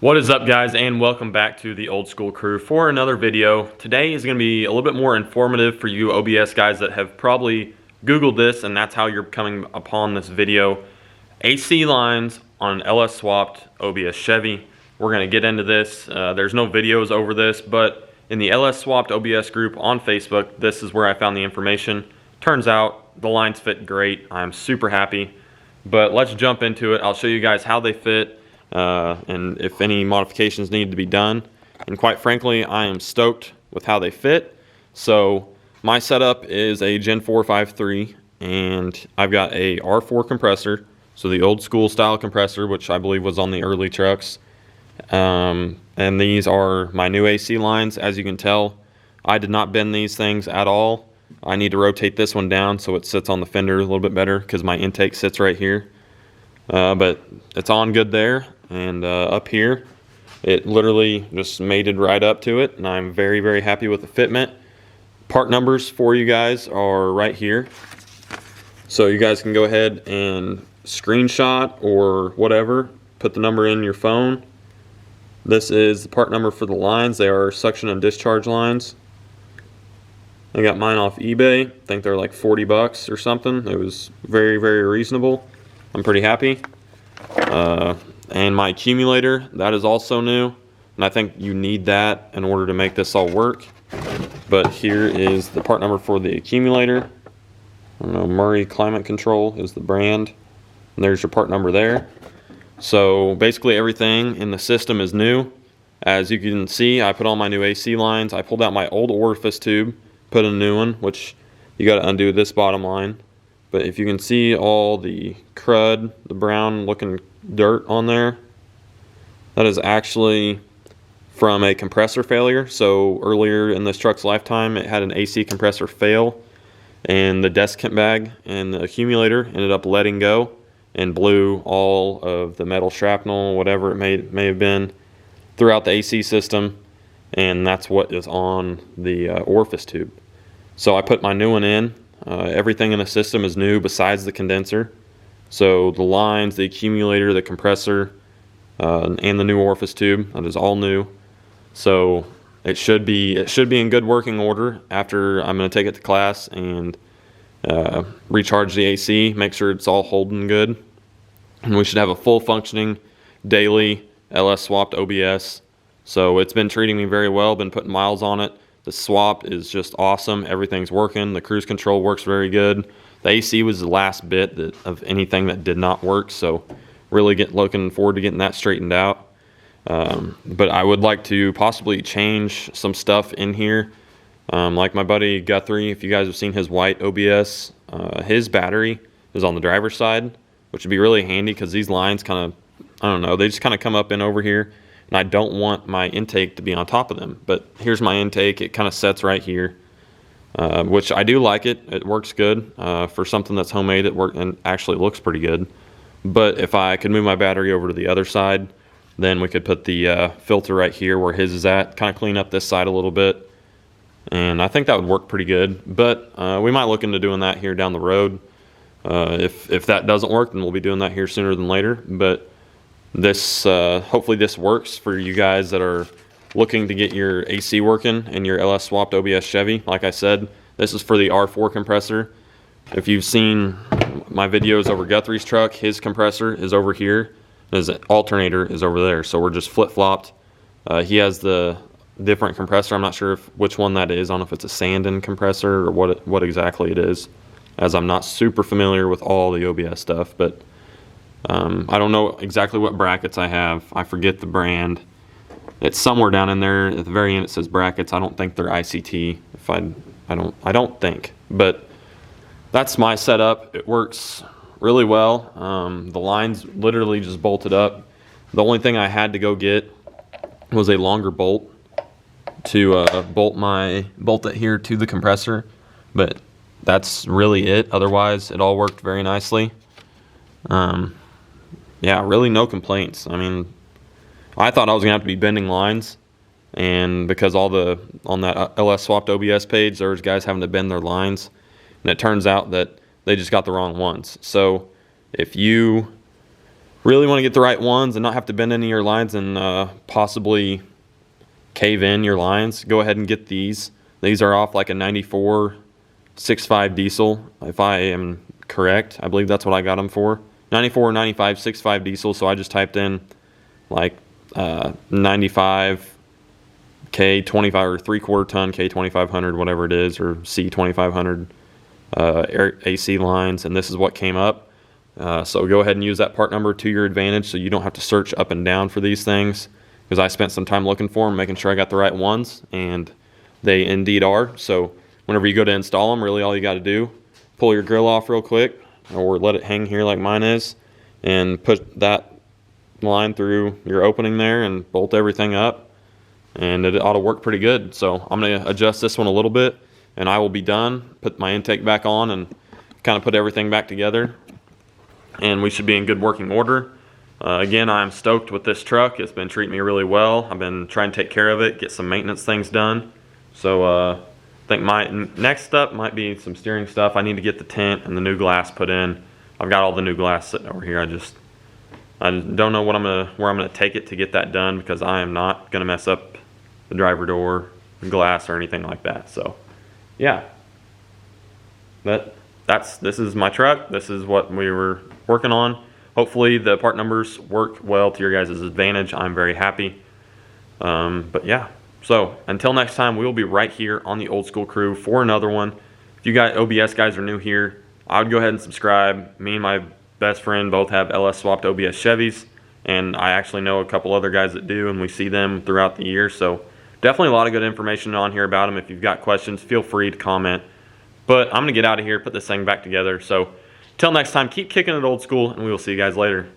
What is up, guys, and welcome back to the Old School Crew for another video. Today is going to be a little bit more informative for you OBS guys that have probably Googled this, and that's how you're coming upon this video. AC lines on an LS Swapped OBS Chevy. We're going to get into this. There's no videos over this, but in the LS Swapped OBS group on Facebook, this is where I found the information. Turns out the lines fit great. I'm super happy. But let's jump into it. I'll show you guys how they fit. And if any modifications need to be done. And quite frankly, I am stoked with how they fit. So my setup is a Gen 453, and I've got a R4 compressor, so the old school style compressor, which I believe was on the early trucks. And these are my new AC lines. As you can tell, I did not bend these things at all. I need to rotate this one down so it sits on the fender a little bit better because my intake sits right here. But it's on good there. And up here, it literally just mated right up to it, and I'm very, very happy with the fitment. Part numbers for you guys are right here, so you guys can go ahead and screenshot or whatever, put the number in your phone. This is the part number for the lines. They are suction and discharge lines. I got mine off eBay. I think they're like 40 bucks or something. It was very, very reasonable. I'm pretty happy. And my accumulator, that is also new, and I think you need that in order to make this all work. But here is the part number for the accumulator. I don't know, Murray Climate Control is the brand, and there's your part number there. So basically everything in the system is new. As you can see, I put on my new AC lines. I pulled out my old orifice tube, put in a new one, which you got to undo this bottom line. But if you can see all the crud, the brown looking dirt on there, that is actually from a compressor failure. So earlier in this truck's lifetime, it had an AC compressor fail, and the desiccant bag and the accumulator ended up letting go and blew all of the metal shrapnel, whatever it may have been, throughout the AC system, and that's what is on the orifice tube. So I put my new one in. Everything in the system is new besides the condenser. So the lines, the accumulator, the compressor, and the new orifice tube, that is all new. So it should be in good working order after I'm going to take it to class and recharge the AC, make sure it's all holding good. And we should have a full functioning daily LS Swapped OBS. So it's been treating me very well, been putting miles on it. The swap is just awesome. Everything's working. The cruise control works very good. The AC was the last bit of anything that did not work, so really looking forward to getting that straightened out. But I would like to possibly change some stuff in here. Like my buddy Guthrie, if you guys have seen his white OBS, his battery is on the driver's side, which would be really handy because these lines kind of, I don't know, they just kind of come up in over here. And I don't want my intake to be on top of them. But here's my intake. It kind of sets right here, which I do like it. It works good. For something that's homemade, it works and actually looks pretty good. But if I could move my battery over to the other side, then we could put the filter right here where his is at, kind of clean up this side a little bit. And I think that would work pretty good. But we might look into doing that here down the road. If that doesn't work, then we'll be doing that here sooner than later. But this hopefully this works for you guys that are looking to get your AC working in your LS Swapped OBS Chevy. Like I said, this is for the R4 compressor. If you've seen my videos over Guthrie's truck, his compressor is over here, and his alternator is over there. So we're just flip-flopped. He has the different compressor. I'm not sure which one that is. I don't know if it's a Sandin compressor or what exactly it is, as I'm not super familiar with all the OBS stuff, but I don't know exactly what brackets I have. I forget the brand. It's somewhere down in there. At the very end it says brackets. I don't think they're ICT. I don't think. But that's my setup. It works really well. The lines literally just bolted up. The only thing I had to go get was a longer bolt to bolt it here to the compressor. But that's really it. Otherwise, it all worked very nicely. Yeah, really no complaints. I mean, I thought I was gonna have to be bending lines, and because on that LS Swapped OBS page, there's guys having to bend their lines, and it turns out that they just got the wrong ones. So if you really want to get the right ones and not have to bend any of your lines and possibly cave in your lines, go ahead and get these. These are off like a 94 6.5 diesel, if I am correct. I believe that's what I got them for. 94 95 6.5 diesel, so I just typed in like 95 K25 or 3/4 ton K2500, whatever it is, or C2500 AC lines, and this is what came up. So go ahead and use that part number to your advantage so you don't have to search up and down for these things, because I spent some time looking for them, making sure I got the right ones, and they indeed are. So whenever you go to install them, really all you got to do, pull your grill off real quick, or let it hang here like mine is, and put that line through your opening there and bolt everything up, and it ought to work pretty good. So I'm going to adjust this one a little bit and I will be done, put my intake back on and kind of put everything back together, and we should be in good working order. Again, I'm stoked with this truck. It's been treating me really well. I've been trying to take care of it, get some maintenance things done. So I think my next step might be some steering stuff. I need to get the tent and the new glass put in. I've got all the new glass sitting over here. I don't know where I'm gonna take it to get that done, because I am not gonna mess up the driver door glass or anything like that. So yeah, this is my truck. This is what we were working on. Hopefully the part numbers work well to your guys' advantage. I'm very happy. But yeah, so until next time, we will be right here on the Old School Crew for another one. If you got OBS guys are new here, I would go ahead and subscribe. Me and my best friend both have LS Swapped OBS Chevys, and I actually know a couple other guys that do, and we see them throughout the year. So definitely a lot of good information on here about them. If you've got questions, feel free to comment. But I'm going to get out of here, put this thing back together. So till next time, keep kicking it old school, and we will see you guys later.